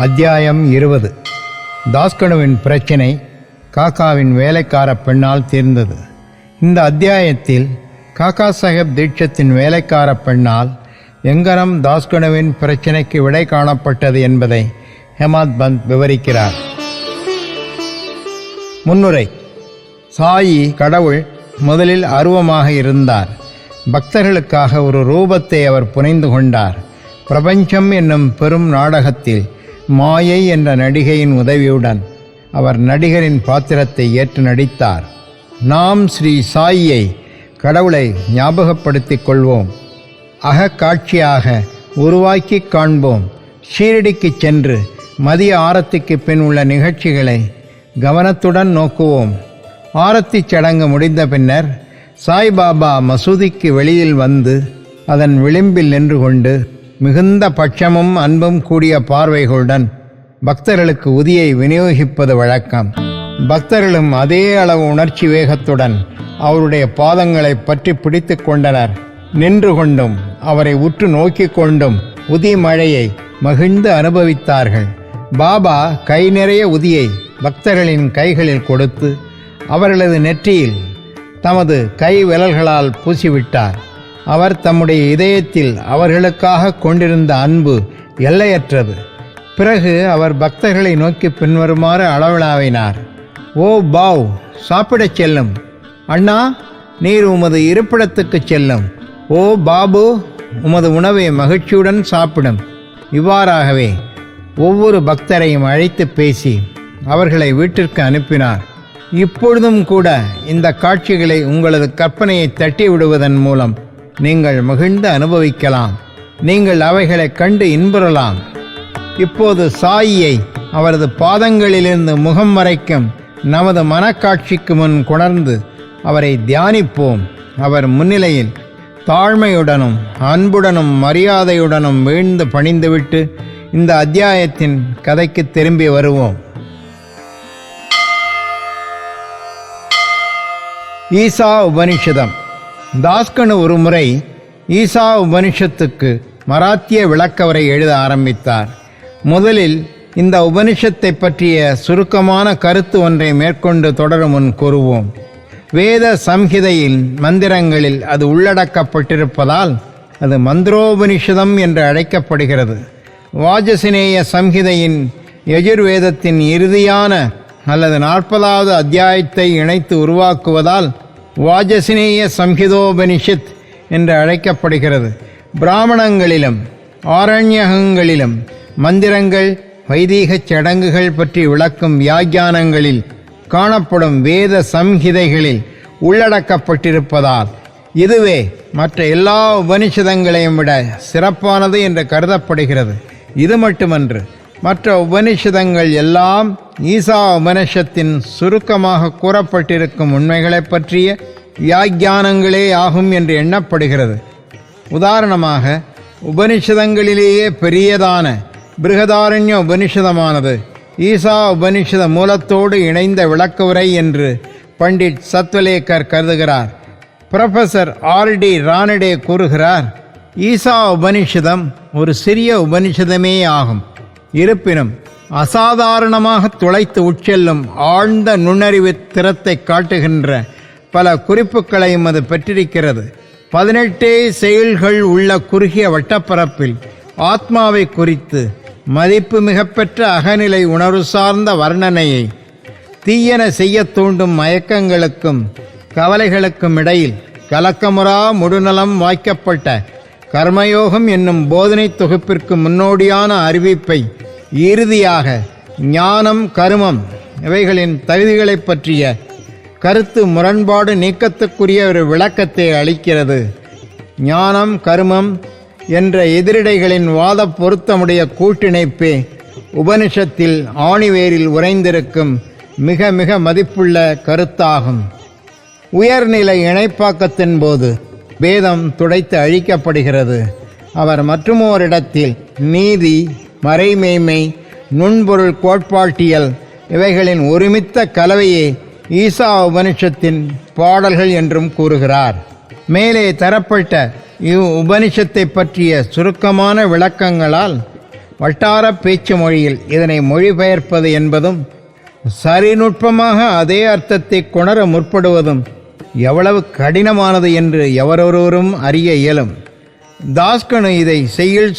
அத்தியாயம் 20. தாஸ்கனுவின் பிரச்சினை காக்காவின் வேலைக்கார பெண்ணால் தீர்ந்தது. இந்த அத்தியாயத்தில் காக்கா சாஹேப் தீட்சத்தின் வேலைக்கார பெண்ணால் எங்கனம் தாஸ்கனுவின் பிரச்சினைக்கு விடை காணப்பட்டது என்பதை ஹேமத் பந்த் விவரிக்கிறார். முன்னுரை. சாயி கடவுள் முதலில் அருவமாக இருந்தார். பக்தர்களுக்காக ஒரு ரூபத்தை அவர் புனைந்து கொண்டார். பிரபஞ்சம் என்னும் பெரும் நாடகத்தில் மாயை என்ற நடிகையின் உதவியுடன் அவர் நடிகரின் பாத்திரத்தை ஏற்று நடித்தார். நாம் ஸ்ரீ சாயியை கடவுளை ஞாபகப்படுத்திக் கொள்வோம். அகக்காட்சியாக உருவாக்கி காண்போம். ஷீரடிக்கு சென்று மதிய ஆரத்திக்கு பின் உள்ள நிகழ்ச்சிகளை கவனத்துடன் நோக்குவோம். ஆரத்தி சடங்கு முடிந்த பின்னர் சாய்பாபா மசூதிக்கு வெளியில் வந்து அதன் விளிம்பில் நின்று கொண்டு மிகுந்த பட்சமும் அன்பும் கூடிய பார்வைகளுடன் பக்தர்களுக்கு உதியை விநியோகிப்பது வழக்கம். பக்தர்களும் அதே அளவு உணர்ச்சி வேகத்துடன் அவருடைய பாதங்களை பற்றி பிடித்து கொண்டனர். நின்று கொண்டும் அவரை உற்று நோக்கி கொண்டும் உதி மழையை மகிழ்ந்து அனுபவித்தார்கள். பாபா கை நிறைய உதியை பக்தர்களின் கைகளில் கொடுத்து அவர்களது நெற்றியில் தமது கை விரல்களால் பூசிவிட்டார். அவர் தம்முடைய இதயத்தில் அவர்களுக்காக கொண்டிருந்த அன்பு எல்லையற்றது. பிறகு அவர் பக்தர்களை நோக்கி பின்வருமாறு அளவிலாவினார். ஓ பாவ், சாப்பிடச் செல்லும். அண்ணா, நீர் உமது இருப்பிடத்துக்கு செல்லும். ஓ பாபு, உமது உணவை மகிழ்ச்சியுடன் சாப்பிடும். இவ்வாறாகவே ஒவ்வொரு பக்தரையும் அழைத்து பேசி அவர்களை வீட்டிற்கு அனுப்பினார். இப்பொழுதும் கூட இந்த காட்சிகளை உங்களது கற்பனையை தட்டி விடுவதன் மூலம் நீங்கள் மகிழ்ந்து அனுபவிக்கலாம். நீங்கள் அவைகளை கண்டு இன்புறலாம். இப்போது சாயியை அவரது பாதங்களிலிருந்து முகம் வரைக்கும் நமது மனக்காட்சிக்கு முன் கொணர்ந்து அவரை தியானிப்போம். அவர் முன்னிலையில் தாழ்மையுடனும் அன்புடனும் மரியாதையுடனும் வீழ்ந்து பணிந்துவிட்டு இந்த அத்தியாயத்தின் கதைக்கு திரும்பி வருவோம். ஈசா உபனிஷதம். தாஸ்கனு ஒரு முறை ஈசா உபனிஷத்துக்கு மராத்திய விளக்கவுரை எழுத ஆரம்பித்தார். முதலில் இந்த உபனிஷத்தை பற்றிய சுருக்கமான கருத்து ஒன்றை மேற்கொண்டு தொடரும் முன் கூறுவோம். வேத சம்ஹிதையில் மந்திரங்களில் அது உள்ளடக்கப்பட்டிருப்பதால் அது மந்திரோபனிஷதம் என்று அழைக்கப்படுகிறது. வாஜசினேய சம்ஹிதையின் யஜுர்வேதத்தின் இறுதியான அல்லது 40வது அத்தியாயத்தை இணைத்து உருவாக்குவதால் வாஜசினேய சம்ஹிதோபனிஷத் என்று அழைக்கப்படுகிறது. பிராமணங்களிலும் ஆரண்யகங்களிலும் மந்திரங்கள் வைதீகச் சடங்குகள் பற்றி விளக்கும் வியாக்கியானங்களில் காணப்படும் வேத சம்ஹிதைகளில் உள்ளடக்கப்பட்டிருப்பதால் இதுவே மற்ற எல்லா உபனிஷதங்களையும் விட சிறப்பானது என்று கருதப்படுகிறது. இது மட்டுமன்று, மற்ற உபனிஷதங்கள் எல்லாம் ஈசா உபனிஷத்தின் சுருக்கமாக கூறப்பட்டிருக்கும் உண்மைகளை பற்றிய வியாக்கியானங்களே ஆகும் என்று எண்ணப்படுகிறது. உதாரணமாக, உபனிஷதங்களிலேயே பெரியதான பிருகதாரண்ய உபனிஷதமானது ஈசா உபனிஷத மூலத்தோடு இணைந்த விளக்கவுரை என்று பண்டிட் சத்வலேக்கர் கருதுகிறார். Professor RD. ரானடே கூறுகிறார், ஈசா உபனிஷதம் ஒரு சிறிய உபனிஷதமே ஆகும். இருப்பினும் அசாதாரணமாக துளைத்து உட்செல்லும் ஆழ்ந்த நுண்ணறிவு திறத்தை காட்டுகின்ற பல குறிப்புகளையும் அது பெற்றிருக்கிறது. 18 செயல்கள் உள்ள குறுகிய வட்டப்பரப்பில் ஆத்மாவை குறித்து மதிப்பு மிகப்பெற்ற அகநிலை உணர்வு சார்ந்த வர்ணனையை தீயன செய்ய தூண்டும் மயக்கங்களுக்கும் கவலைகளுக்கும் இடையில் கலக்கமுறா முடுநலம் வாய்க்கப்பட்ட கர்மயோகம் என்னும் போதனை தொகுப்பிற்கு முன்னோடியான அறிவிப்பை, இறுதியாக ஞானம் கருமம் இவைகளின் தகுதிகளை பற்றிய கருத்து முரண்பாடு நீக்கத்துக்குரிய ஒரு விளக்கத்தை அளிக்கிறது. ஞானம் கருமம் என்ற எதிரிடைகளின் வாத பொருத்தமுடைய கூட்டிணைப்பே உபனிஷத்தில் ஆணிவேரில் உறைந்திருக்கும் மிக மிக மதிப்புள்ள கருத்தாகும். உயர்நிலை இணைப்பாக்கத்தின் போது வேதம் துடைத்து அழிக்கப்படுகிறது. அவர் மற்றுமோரிடத்தில் நீதி, மறைமேய்மை, நுண்பொருள் கோட்பாட்டியல் இவைகளின் ஒருமித்த கலவையே ஈசா உபனிஷத்தின் பாடல்கள் என்றும் கூறுகிறார். மேலே தரப்பட்ட இவ் உபனிஷத்தை பற்றிய சுருக்கமான விளக்கங்களால் வட்டார பேச்சு மொழியில் இதனை மொழிபெயர்ப்பது என்பதும் சரிநுட்பமாக அதே அர்த்தத்தை கொணர முற்படுவதும் எவ்வளவு கடினமானது என்று எவரொருவரும் அறிய இயலும். தாஸ்கனு இதை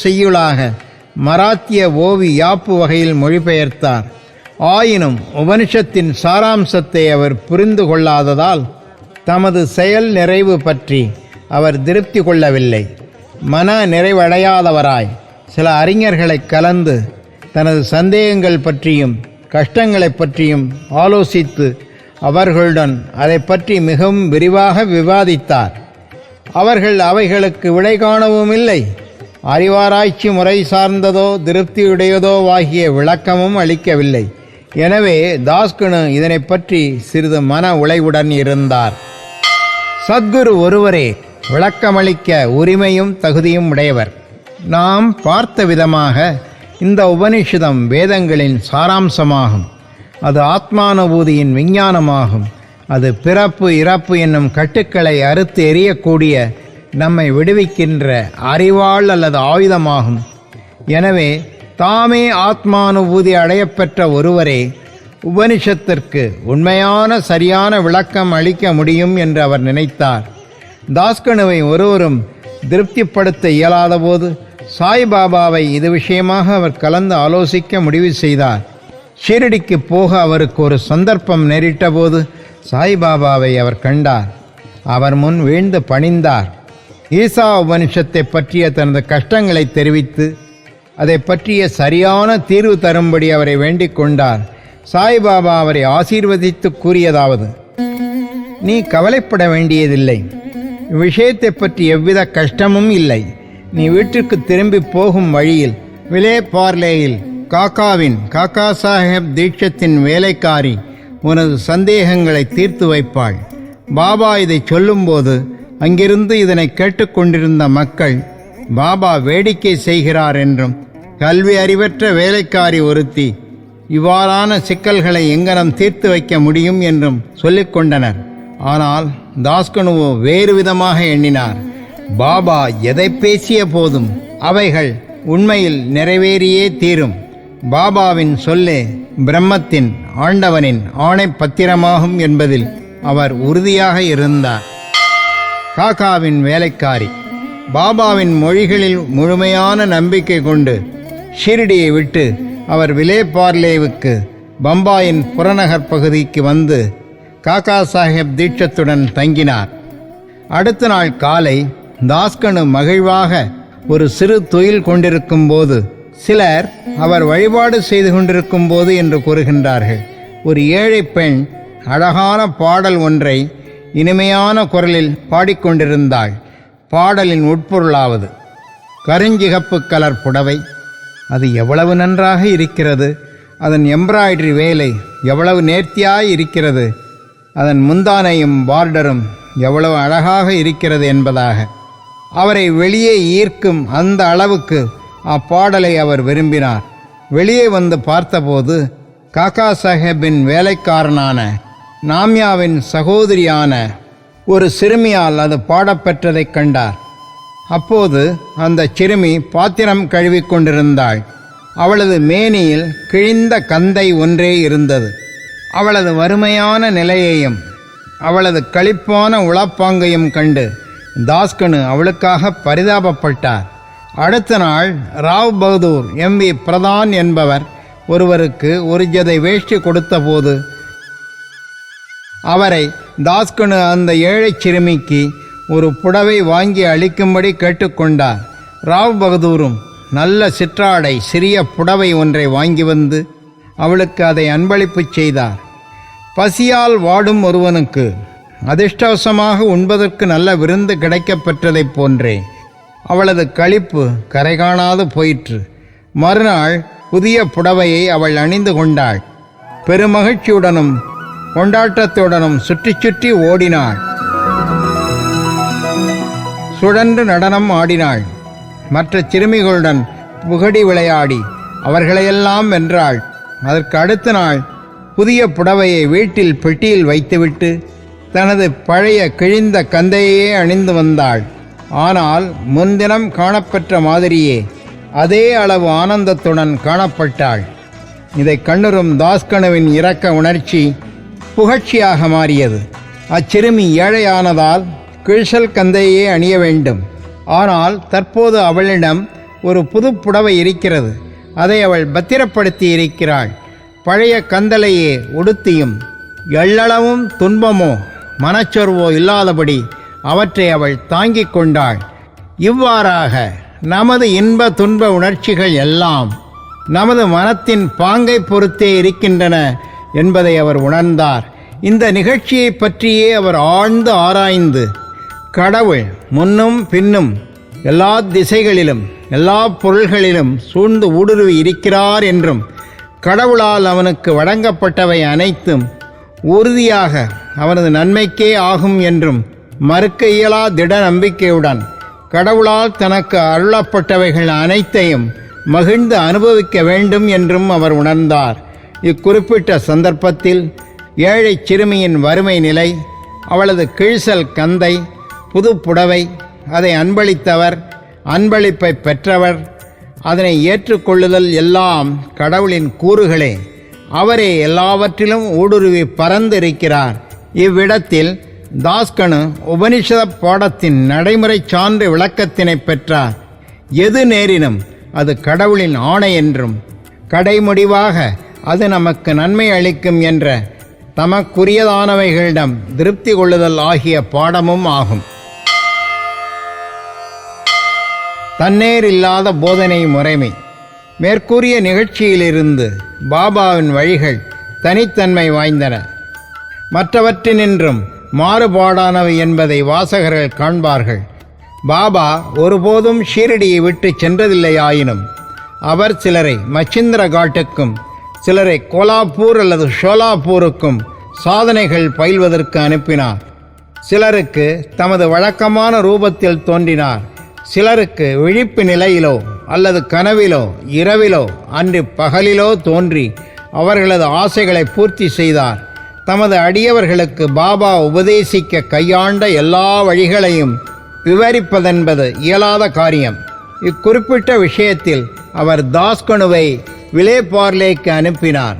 செய்யுளாக மராத்திய ஓவி யாப்பு வகையில் மொழிபெயர்த்தார். ஆயினும் உபனிஷத்தின் சாராம்சத்தை அவர் புரிந்து கொள்ளாததால் தமது செயல் நிறைவு பற்றி அவர் திருப்தி கொள்ளவில்லை. மன நிறைவடையாதவராய் சில அறிஞர்களை கலந்து தனது சந்தேகங்கள் பற்றியும் கஷ்டங்களை பற்றியும் ஆலோசித்து அவர்களுடன் அதை பற்றி மிகவும் விரிவாக விவாதித்தார். அவர்கள் அவைகளுக்கு விடை காணவும் இல்லை. அறிவாராய்ச்சி முறை சார்ந்ததோ திருப்தியுடையதோ ஆகிய விளக்கமும் அளிக்கவில்லை. எனவே தாஸ்கனு இதனை பற்றி சிறிது மன உளைவுடன் இருந்தார். சத்குரு ஒருவரே விளக்கமளிக்க உரிமையும் தகுதியும் உடையவர். நாம் பார்த்த விதமாக இந்த உபனிஷதம் வேதங்களின் சாராம்சமாகும். அது ஆத்மானுபூதியின் விஞ்ஞானமாகும். அது பிறப்பு இறப்பு என்னும் கட்டுக்களை அறுத்து எறியக்கூடிய நம்மை விடுவிக்கின்ற அறிவாள் அல்லது ஆயுதமாகும். எனவே தாமே ஆத்மானுபூதி அடையப்பெற்ற ஒருவரே உபனிஷத்திற்கு உண்மையான சரியான விளக்கம் அளிக்க முடியும் என்று அவர் நினைத்தார். தாஸ்கனுவை ஒருவரும் திருப்திப்படுத்த இயலாத போது சாய்பாபாவை இது விஷயமாக அவர் கலந்து ஆலோசிக்க முடிவு செய்தார். ஷீரடிக்கு போக அவருக்கு ஒரு சந்தர்ப்பம் நேரிட்ட போது சாய்பாபாவை அவர் கண்டார். அவர் முன் வீழ்ந்து பணிந்தார். ஈசா உபனிஷத்தை பற்றிய தனது கஷ்டங்களை தெரிவித்து அதை பற்றிய சரியான தீர்வு தரும்படி அவரை வேண்டிக் கொண்டார். சாய்பாபா அவரை ஆசீர்வதித்து கூறியதாவது: நீ கவலைப்பட வேண்டியதில்லை. விஷயத்தை பற்றி எவ்வித கஷ்டமும் இல்லை. நீ வீட்டிற்கு திரும்பி போகும் வழியில் விலே பார்லேயில் காக்கா சாஹேப் தீட்சத்தின் வேலைக்காரி உனது சந்தேகங்களை தீர்த்து வைப்பாள். பாபா இதை சொல்லும்போது அங்கிருந்து இதனை கேட்டுக்கொண்டிருந்த மக்கள் பாபா வேடிக்கை செய்கிறார் என்றும், கல்வி அறிவற்ற வேலைக்காரி ஒருத்தி இவ்வாறான சிக்கல்களை எங்கனம் தீர்த்து வைக்க முடியும் என்றும் சொல்லிக்கொண்டனர். ஆனால் தாஸ்கனுவோ வேறு விதமாக எண்ணினார். பாபா எதை பேசிய போதும் அவைகள் உண்மையில் நிறைவேறியே தீரும். பாபாவின் சொல்லே பிரம்மத்தின் ஆண்டவனின் ஆணை பத்திரமாகும் என்பதில் அவர் உறுதியாக இருந்தார். காக்காவின் வேலைக்காரி பாபாவின் மொழிகளில் முழுமையான நம்பிக்கை கொண்டு ஷிரடியை விட்டு அவர் விலே பார்லேவுக்கு பம்பாயின் புறநகர் பகுதிக்கு வந்து காக்கா சாஹேப் தீட்சத்துடன் தங்கினார். அடுத்த நாள் காலை தாஸ்கனு மகிழ்வாக ஒரு சிறு துயில் கொண்டிருக்கும் போது சிலர் அவர் வழிபாடு செய்து கொண்டிருக்கும் போது என்று கூறுகின்றார்கள். ஒரு ஏழை பெண் அழகான பாடல் ஒன்றை இனிமையான குரலில் பாடிக்கொண்டிருந்தாள். பாடலின் உட்பொருளாவது: கருஞ்சிகப்பு கலர் புடவை, அது எவ்வளவு நன்றாக இருக்கிறது. அதன் எம்ப்ராய்டரி வேலை எவ்வளவு நேர்த்தியாய் இருக்கிறது. அதன் முந்தானையும் பார்டரும் எவ்வளவு அழகாக இருக்கிறது என்பதாக. அவரை வெளியே ஈர்க்கும் அந்த அளவுக்கு அப்பாடலை அவர் விரும்பினார். வெளியே வந்து பார்த்தபோது காக்கா சாஹேப்பின் வேலைக்காரனான நாம்யாவின் சகோதரியான ஒரு சிறுமியால் அது பாடப்பெற்றதைக் கண்டார். அப்போது அந்த சிறுமி பாத்திரம் கழுவிக்கொண்டிருந்தாள். அவளது மேனியில் கிழிந்த கந்தை ஒன்றே இருந்தது. அவளது வறுமையான நிலையையும் அவளது களிப்பான உளப்பாங்கையும் கண்டு தாஸ்கனு அவளுக்காக பரிதாபப்பட்டார். அடுத்த நாள் ராவ் பகதூர் எம்பி பிரதான் என்பவர் ஒருவருக்கு ஒரு ஜதை வேஷ்டி கொடுத்தபோது அவரை தாஸ்கனு அந்த ஏழை சிறுமிக்கு ஒரு புடவை வாங்கி அளிக்கும்படி கேட்டுக்கொண்டார். ராவ் பகதூரும் நல்ல சிற்றாடை சிறிய புடவை ஒன்றை வாங்கி வந்து அவளுக்கு அதை அன்பளிப்பு செய்தார். பசியால் வாடும் ஒருவனுக்கு அதிர்ஷ்டவசமாக உண்பதற்கு நல்ல விருந்து கிடைக்கப்பெற்றதைப் போன்றே அவளது களிப்பு கரை காணாது போயிற்று. மறுநாள் புதிய புடவையை அவள் அணிந்து கொண்டாள். பெருமகிழ்ச்சியுடனும் கொண்டாட்டத்துடனும் சுற்றி சுற்றி ஓடினாள். சுழன்று நடனம் ஆடினாள். மற்ற சிறுமிகளுடன் புகடி விளையாடி அவர்களையெல்லாம் வென்றாள். அதற்கு அடுத்த நாள் புதிய புடவையை வீட்டில் பெட்டியில் வைத்துவிட்டு தனது பழைய கிழிந்த கந்தையே அணிந்து வந்தாள். ஆனால் முன்தினம் காணப்பெற்ற மாதிரியே அதே அளவு ஆனந்தத்துடன் காணப்பட்டாள். இதை கண்ணுறும் தாஸ்கனுவின் இரக்க உணர்ச்சி புகழ்ச்சியாக மாறியது. அச்சிறுமி ஏழையானதால் கிழிசல் கந்தையே அணிய வேண்டும். ஆனால் தற்போது அவளிடம் ஒரு புது புடவை இருக்கிறது. அதை அவள் பத்திரப்படுத்தி இருக்கிறாள். பழைய கந்தலையே உடுத்தியும் எள்ளளவும் துன்பமோ மனச்சொர்வோ இல்லாதபடி அவற்றை அவள் தாங்கிக் கொண்டாள். இவ்வாறாக நமது இன்ப துன்ப உணர்ச்சிகள் எல்லாம் நமது மனத்தின் பாங்கை பொறுத்தே இருக்கின்றன என்பதை அவர் உணர்ந்தார். இந்த நிகழ்ச்சியை பற்றியே அவர் ஆழ்ந்து ஆராய்ந்து, கடவுள் முன்னும் பின்னும் எல்லா திசைகளிலும் எல்லா பொருள்களிலும் சூழ்ந்து ஊடுருவி இருக்கிறார் என்றும், கடவுளால் அவனுக்கு வழங்கப்பட்டவை அனைத்தும் உறுதியாக அவனது நன்மைக்கே ஆகும் என்றும் மறுக்க இயலா திட நம்பிக்கையுடன் கடவுளால் தனக்கு அருளப்பட்டவைகள் அனைத்தையும் மகிழ்ந்து அனுபவிக்க வேண்டும் என்றும் அவர் உணர்ந்தார். இக்குறிப்பிட்ட சந்தர்ப்பத்தில் ஏழை சிறுமியின் வறுமை நிலை, அவளது கிழிசல் கந்தை, புது புடவை, அதை அன்பளித்தவர், அன்பளிப்பை பெற்றவர், அதனை ஏற்றுக்கொள்ளுதல் எல்லாம் கடவுளின் கூறுகளே. அவரே எல்லாவற்றிலும் ஊடுருவி பறந்திருக்கிறார். இவ்விடத்தில் தாஸ்கனு உபனிஷத பாடத்தின் நடைமுறை சான்று விளக்கத்தினை பெற்றார். எது நேரினும் அது கடவுளின் ஆணை என்றும், கடைமுடிவாக அது நமக்கு நன்மை அளிக்கும் என்ற தமக்குரியதானவைகளிடம் திருப்தி கொள்ளுதல் ஆகிய பாடமும் ஆகும். தன்னேர் இல்லாத போதனை முறைமை. மேற்கூறிய நிகழ்ச்சியிலிருந்து பாபாவின் வழிகள் தனித்தன்மை வாய்ந்தன, மற்றவற்றினின்றும் மாறுபாடானவை என்பதை வாசகர்கள் காண்பார்கள். பாபா ஒருபோதும் ஷீரடியை விட்டு சென்றதில்லையாயினும் அவர் சிலரை மச்சிந்திர காட்டுக்கும் சிலரை கோலாப்பூர் அல்லது ஷோலாப்பூருக்கும் சாதனைகள் பயில்வதற்கு அனுப்பினார். சிலருக்கு தமது வழக்கமான ரூபத்தில் தோன்றினார். சிலருக்கு விழிப்பு நிலையிலோ அல்லது கனவிலோ இரவிலோ அன்று பகலிலோ தோன்றி அவர்களது ஆசைகளை பூர்த்தி செய்தார். தமது அடியவர்களுக்கு பாபா உபதேசிக்க கையாண்ட எல்லா வழிகளையும் விவரிப்பதென்பது இயலாத காரியம். இக்குறிப்பிட்ட விஷயத்தில் அவர் தாஸ்கனுவை விலேபார்லேக்கு அனுப்பினார்.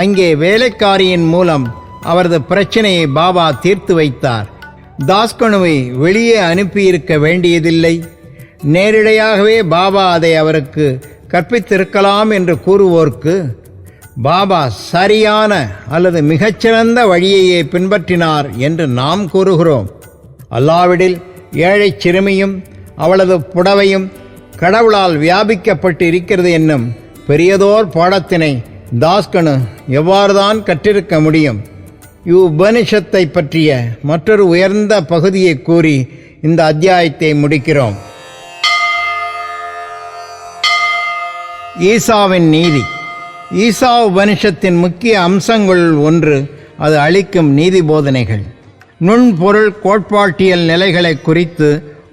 அங்கே வேலைக்காரியின் மூலம் அவரது பிரச்சனையை பாபா தீர்த்து வைத்தார். தாஸ்கனுவை வெளியே அனுப்பியிருக்க வேண்டியதில்லை. நேரிடையாகவே பாபா அதை அவருக்கு கற்பித்திருக்கலாம் என்று கூறுவோர்க்கு பாபா சரியான அல்லது மிகச்சிறந்த வழியையே பின்பற்றினார் என்று நாம் கூறுகிறோம். அல்லாவிடில் ஏழை சிறுமியும் அவளது புடவையும் கடவுளால் வியாபிக்கப்பட்டு இருக்கிறது என்னும் பெரியதோர் பாடத்தினை தாஸ்கனு எவ்வாறுதான் கற்றிருக்க முடியும்? இவ்வுபனிஷத்தை பற்றிய மற்றொரு உயர்ந்த பகுதியை கூறி இந்த அத்தியாயத்தை முடிக்கிறோம். ஈசாவின் நீதி. ஈசா உபனிஷத்தின் முக்கிய அம்சங்களுள் ஒன்று அது அளிக்கும் நீதி போதனைகள். நுண்பொருள் கோட்பாட்டியல் நிலைகளை குறித்து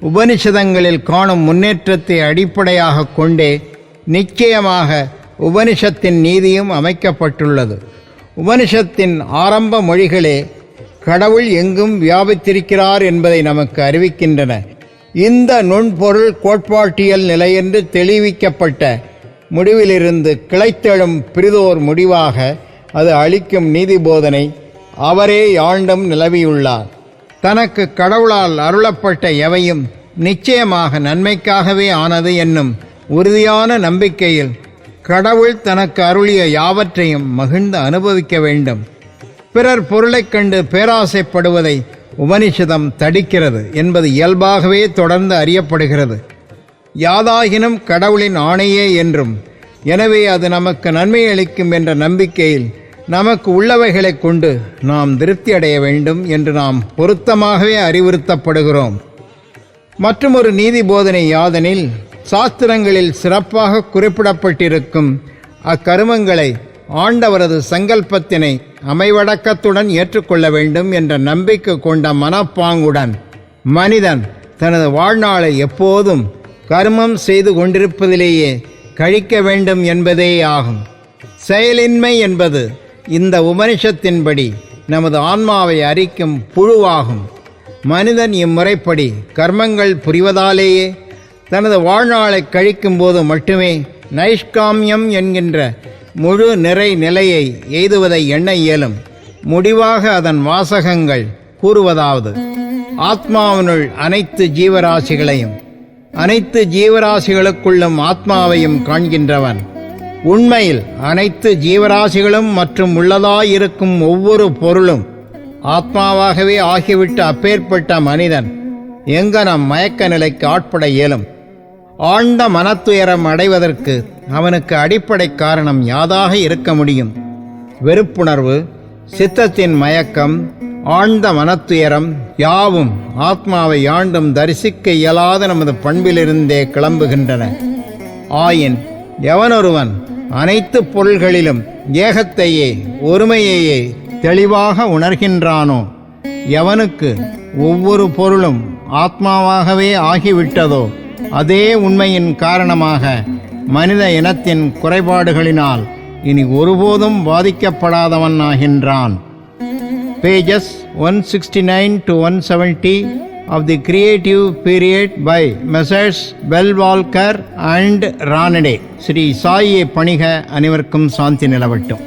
உபனிஷதங்களில் காணும் முன்னேற்றத்தை அடிப்படையாக கொண்டே நிச்சயமாக உபனிஷத்தின் நீதியும் அமைக்கப்பட்டுள்ளது. உபனிஷத்தின் ஆரம்ப மொழிகளே கடவுள் எங்கும் வியாபித்திருக்கிறார் என்பதை நமக்கு அறிவிக்கின்றன. இந்த நுண்பொருள் கோட்பாட்டியல் நிலையென்று தெளிவிக்கப்பட்ட முடிவிலிருந்து கிளைத்தெழும் பிரிதோர் முடிவாக அது அளிக்கும் நீதி போதனை அவரே யாண்டும் நிலவியுள்ளார். தனக்கு கடவுளால் அருளப்பட்ட எவையும் நிச்சயமாக நன்மைக்காகவே ஆனது என்னும் உறுதியான நம்பிக்கையில் கடவுள் தனக்கு அருளிய யாவற்றையும் மகிழ்ந்து அனுபவிக்க வேண்டும். பிறர் பொருளைக் கண்டு பேராசைப்படுவதை உபனிஷதம் தடுக்கிறது என்பது இயல்பாகவே தொடர்ந்து அறியப்படுகிறது. யாதாகினும் கடவுளின் ஆணையே என்றும், எனவே அது நமக்கு நன்மை அளிக்கும் என்ற நம்பிக்கையில் நமக்கு உள்ளவைகளை கொண்டு நாம் திருப்தி அடைய வேண்டும் என்று நாம் பொருத்தமாகவே அறிவுறுத்தப்படுகிறோம். மற்றுமொரு நீதி போதனை யாதெனில், சாஸ்திரங்களில் சிறப்பாக குறிப்பிடப்பட்டிருக்கும் அக்கருமங்களை ஆண்டவரது சங்கல்பத்தினை அமைவடக்கத்துடன் ஏற்றுக்கொள்ள வேண்டும் என்ற நம்பிக்கை கொண்ட மனப்பாங்குடன் மனிதன் தனது வாழ்நாளை எப்போதும் கர்மம் செய்து கொண்டிருப்பதிலேயே கழிக்க வேண்டும் என்பதே ஆகும். செயலின்மை என்பது இந்த உபனிஷத்தின்படி நமது ஆன்மாவை அரிக்கும் புழுவாகும். மனிதன் இம்முறைப்படி கர்மங்கள் புரிவதாலேயே தனது வாழ்நாளை கழிக்கும்போது மட்டுமே நைஷ்காமியம் என்கின்ற முழு நிறை நிலையை எய்துவதை எண்ண இயலும். முடிவாக அதன் வாசகங்கள் கூறுவதாவது: ஆத்மாவினுள் அனைத்து ஜீவராசிகளையும் அனைத்து ஜீவராசிகளுக்குள்ளும் ஆத்மாவையும் காண்கின்றவன் உண்மையில் அனைத்து ஜீவராசிகளும் மற்றும் உள்ளதாயிருக்கும் ஒவ்வொரு பொருளும் ஆத்மாவாகவே ஆகிவிட்ட அப்பேற்பட்ட மனிதன் எங்கனம் மயக்க நிலைக்கு ஆட்பட இயலும். ஆழ்ந்த மனத்துயரம் அடைவதற்கு அவனுக்கு அடிப்படை காரணம் யாதாக இருக்க முடியும்? வெறுப்புணர்வு, சித்தத்தின் மயக்கம், ஆழ்ந்த மனத்துயரம் யாவும் ஆத்மாவை ஆண்டும் தரிசிக்க இயலாத நமது பண்பிலிருந்தே கிளம்புகின்றன. ஆயின் எவனொருவன் அனைத்து பொருள்களிலும் ஏகத்தையே ஒருமையையே தெளிவாக உணர்கின்றானோ, எவனுக்கு ஒவ்வொரு பொருளும் ஆத்மாவாகவே ஆகிவிட்டதோ, அதே உண்மையின் காரணமாக மனித இனத்தின் குறைபாடுகளினால் இனி ஒருபோதும் பாதிக்கப்படாதவன் ஆகின்றான். Pages 169 to 170 of the Creative Period by Messrs. Bellwalker and Ranade. Sri சாயை பணிக. அனைவருக்கும் சாந்தி நிலவட்டும்.